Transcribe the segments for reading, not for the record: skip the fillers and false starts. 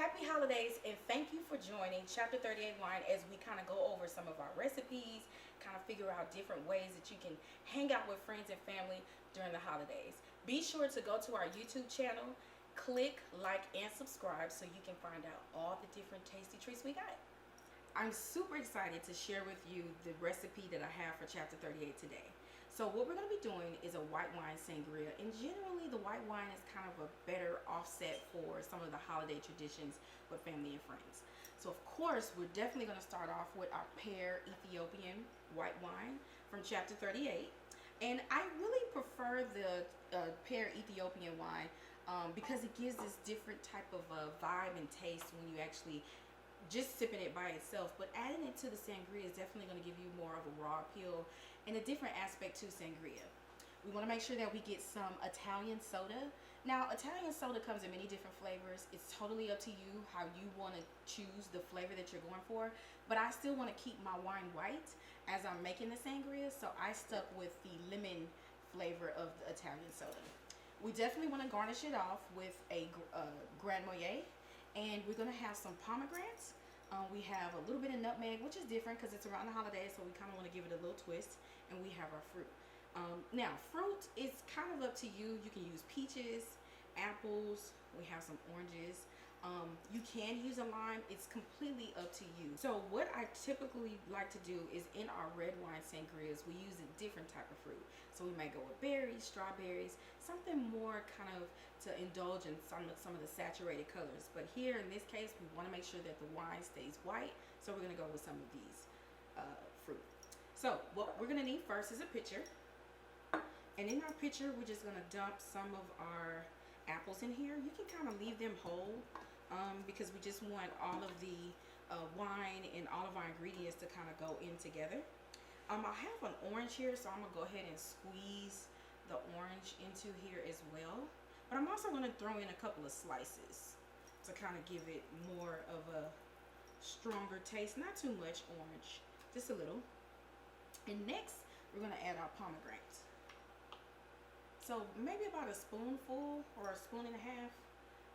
Happy holidays, and thank you for joining Chapter 38 Wine as we kind of go over some of our recipes, kind of figure out different ways that you can hang out with friends and family during the holidays. Be sure to go to our YouTube channel, click like and subscribe so you can find out all the different tasty treats we got. I'm super excited to share with you the recipe that I have for Chapter 38 today. So what we're going to be doing is a white wine sangria, and generally the white wine is kind of a better offset for some of the holiday traditions with family and friends. So of course we're definitely going to start off with our pear Ethiopian white wine from Chapter 38. And I really prefer the pear Ethiopian wine because it gives this different type of vibe and taste when you actually just sipping it by itself, but adding it to the sangria is definitely going to give you more of a raw appeal and a different aspect to sangria. We want to make sure that we get some Italian soda. Now, Italian soda comes in many different flavors. It's totally up to you how you want to choose the flavor that you're going for, but I still want to keep my wine white as I'm making the sangria, so I stuck with the lemon flavor of the Italian soda. We definitely want to garnish it off with a Grand Marnier. And we're going to have some pomegranates. We have a little bit of nutmeg, which is different because it's around the holidays, so we kind of want to give it a little twist. And we have our fruit. Now, fruit is kind of up to you. You can use peaches, apples. We have some oranges. You can use a lime. It's completely up to you. So what I typically like to do is in our red wine sangrias, we use a different type of fruit. So we may go with berries, strawberries, something more kind of to indulge in some of the saturated colors. But here in this case, we want to make sure that the wine stays white. So we're going to go with some of these fruit. So what we're going to need first is a pitcher. And in our pitcher, we're just going to dump some of our apples in here. You can kind of leave them whole because we just want all of the wine and all of our ingredients to kind of go in together. I have an orange here, so I'm going to go ahead and squeeze the orange into here as well. But I'm also going to throw in a couple of slices to kind of give it more of a stronger taste. Not too much orange, just a little. And next, we're going to add our pomegranates. So maybe about a spoonful or a spoon and a half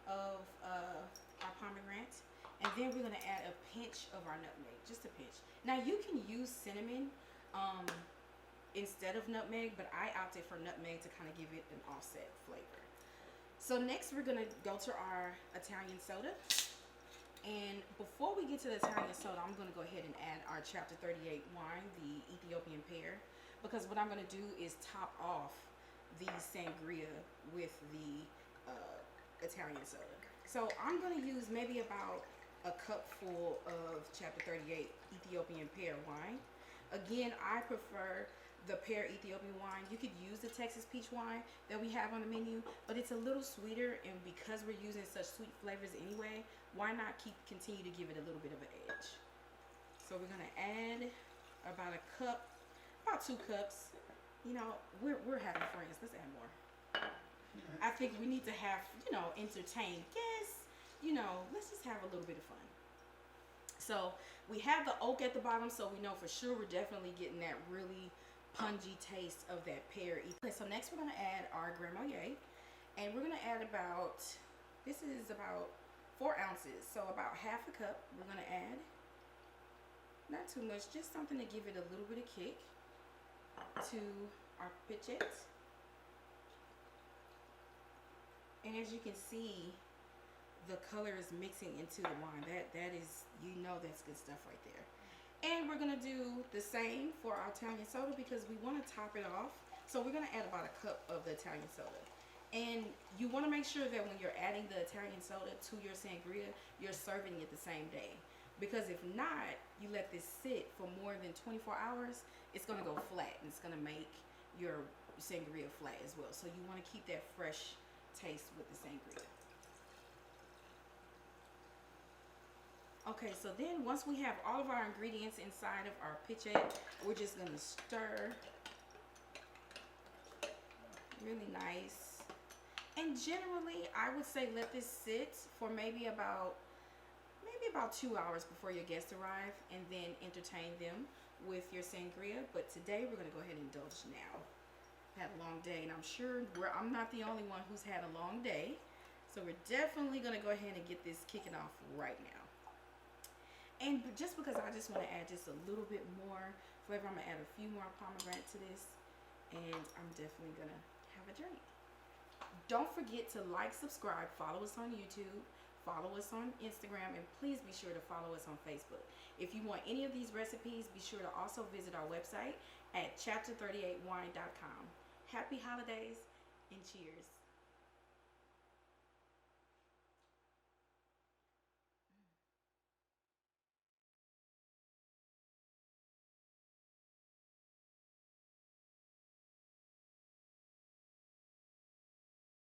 of our pomegranates. And then we're going to add a pinch of our nutmeg, just a pinch. Now you can use cinnamon instead of nutmeg, but I opted for nutmeg to kind of give it an offset flavor. So next we're going to go to our Italian soda. And before we get to the Italian soda, I'm going to go ahead and add our Chapter 38 wine, the Ethiopian pear, because what I'm going to do is top off the sangria with the Italian soda. So I'm going to use maybe about a cup full of Chapter 38 Ethiopian pear wine. Again, I prefer the pear Ethiopian wine. You could use the Texas peach wine that we have on the menu, but it's a little sweeter, and because we're using such sweet flavors anyway, why not continue to give it a little bit of an edge. So we're going to add about a cup, about 2 cups. You know, we're having friends. Let's add more. I think we need to have, entertain guests. Let's just have a little bit of fun. So we have the oak at the bottom, so we know for sure we're definitely getting that really pungy taste of that pear. Okay, so next we're going to add our Grand Marnier, and we're going to add about, this is about 4 ounces, so about half a cup we're going to add. Not too much, just something to give it a little bit of kick to our pitchets. And as you can see, the color is mixing into the wine. That is, that's good stuff right there. And we're going to do the same for our Italian soda because we want to top it off. So we're going to add about a cup of the Italian soda. And you want to make sure that when you're adding the Italian soda to your sangria, you're serving it the same day. Because if not, you let this sit for more than 24 hours, it's going to go flat, and it's going to make your sangria flat as well. So you want to keep that fresh taste with the sangria. Okay, so then once we have all of our ingredients inside of our pitchet, we're just going to stir really nice. And generally, I would say let this sit for maybe about 2 hours before your guests arrive, and then entertain them with your sangria. But today we're going to go ahead and indulge now. I've had a long day, and I'm sure I'm not the only one who's had a long day. So So we're definitely going to go ahead and get this kicking off right now. And just because I just want to add just a little bit more flavor, I'm going to add a few more pomegranate to this. And I'm definitely going to have a drink. Don't forget to like, subscribe, follow us on YouTube, follow us on Instagram, and please be sure to follow us on Facebook. If you want any of these recipes, be sure to also visit our website at chapter38wine.com. Happy holidays and cheers.